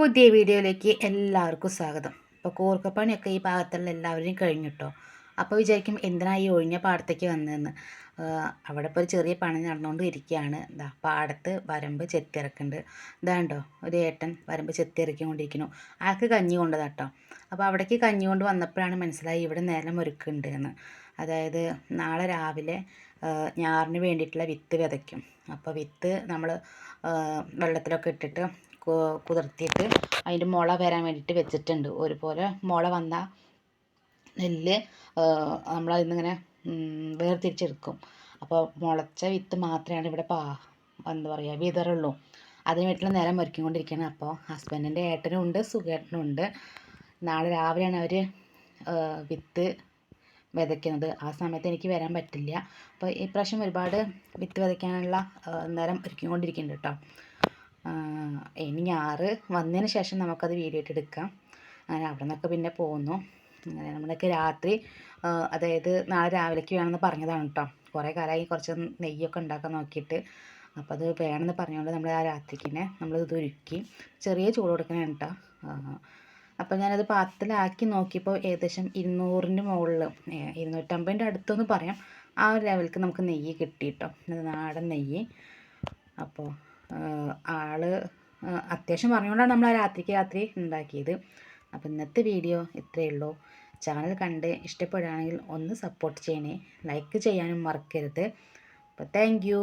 പുതിയ വീഡിയോയിലേക്ക് എല്ലാവർക്കും സ്വാഗതം. ഇപ്പോൾ കൂർക്കപ്പണിയൊക്കെ ഈ ഭാഗത്തുള്ള എല്ലാവരും കഴിഞ്ഞിട്ടോ. അപ്പോൾ വിചാരിക്കും എന്തിനാ ഈ ഒഴിഞ്ഞ പാടത്തേക്ക് വന്നതെന്ന്. അവിടെ ഇപ്പോൾ ഒരു ചെറിയ പണി നടന്നുകൊണ്ട് ഇരിക്കുകയാണ്. ഇതാ പാടത്ത് വരമ്പ് ചെത്തിയിറക്കുന്നുണ്ട്. ഇതാണ്ടോ ഒരു ഏട്ടൻ വരമ്പ് ചെത്തിയിറക്കിക്കൊണ്ടിരിക്കുന്നു. ആൾക്ക് കഞ്ഞി കൊണ്ടതാട്ടോ. അപ്പോൾ അവിടേക്ക് കഞ്ഞി കൊണ്ട് വന്നപ്പോഴാണ് മനസ്സിലായി ഇവിടെ നിലം ഒരുക്കുന്നുണ്ട് എന്ന്. അതായത് നാളെ രാവിലെ ഞാറിന് വേണ്ടിയിട്ടുള്ള വിത്ത് വിതയ്ക്കും. അപ്പോൾ വിത്ത് നമ്മൾ വെള്ളത്തിലൊക്കെ ഇട്ടിട്ട് കുതിർത്തിയിട്ട് അതിൻ്റെ മുള വരാൻ വേണ്ടിയിട്ട് വെച്ചിട്ടുണ്ട്. ഒരുപോലെ മുള വന്ന നെല്ല് നമ്മളതിൽ നിന്നിങ്ങനെ വേർതിരിച്ചെടുക്കും. അപ്പോൾ മുളച്ച വിത്ത് മാത്രമാണ് ഇവിടെ എന്താ പറയുക വിതറുള്ളൂ. അതിന് വേണ്ടിയിട്ടുള്ള നിലം ഒരുക്കിക്കൊണ്ടിരിക്കുകയാണ്. അപ്പോൾ ഹസ്ബൻഡിൻ്റെ ഏട്ടനും ഉണ്ട്, സുഖേട്ടനും ഉണ്ട്. നാളെ രാവിലെയാണ് അവർ വിത്ത് വിതയ്ക്കുന്നത്. ആ സമയത്ത് എനിക്ക് വരാൻ പറ്റില്ല. അപ്പോൾ ഇപ്രാവശ്യം ഒരുപാട് വിത്ത് വിതയ്ക്കാനുള്ള നിലം ഒരുക്കിക്കൊണ്ടിരിക്കുന്നുണ്ട് കേട്ടോ. ഇനി ഞാറ് വന്നതിന് ശേഷം നമുക്കത് വീഡിയോ ഇട്ട് എടുക്കാം. അങ്ങനെ അവിടെ നിന്നൊക്കെ പിന്നെ പോന്നു. അങ്ങനെ നമ്മളൊക്കെ രാത്രി അതായത് നാളെ രാവിലേക്ക് വേണമെന്ന് പറഞ്ഞതാണ് കേട്ടോ. കുറേ കാലമായി കുറച്ച് നെയ്യൊക്കെ ഉണ്ടാക്കാൻ നോക്കിയിട്ട്. അപ്പോൾ അത് വേണമെന്ന് പറഞ്ഞുകൊണ്ട് നമ്മൾ ആ രാത്രിക്ക് തന്നെ നമ്മളിത് ഒരുക്കി ചെറിയ ചൂട് കൊടുക്കണം കേട്ടോ. അപ്പോൾ ഞാനത് പാത്രത്തിലാക്കി നോക്കിയപ്പോൾ ഏകദേശം 200-ൻ്റെ മുകളിൽ 250-ൻ്റെ അടുത്തൊന്ന് പറയാം. ആ ഒരു ലെവലിലേക്ക് നമുക്ക് നെയ്യ് കിട്ടി കേട്ടോ. നാടൻ നെയ്യ്. അപ്പോൾ ആള് അത്യാവശ്യം പറഞ്ഞുകൊണ്ടാണ് നമ്മൾ ആ രാത്രി ഉണ്ടാക്കിയത്. അപ്പോൾ ഇന്നത്തെ വീഡിയോ ഇത്രയേ ഉള്ളൂ. ചാനൽ കണ്ട് ഇഷ്ടപ്പെടുകയാണെങ്കിൽ ഒന്ന് സപ്പോർട്ട് ചെയ്യണേ. ലൈക്ക് ചെയ്യാനും മറക്കരുത്. അപ്പോൾ താങ്ക് യു.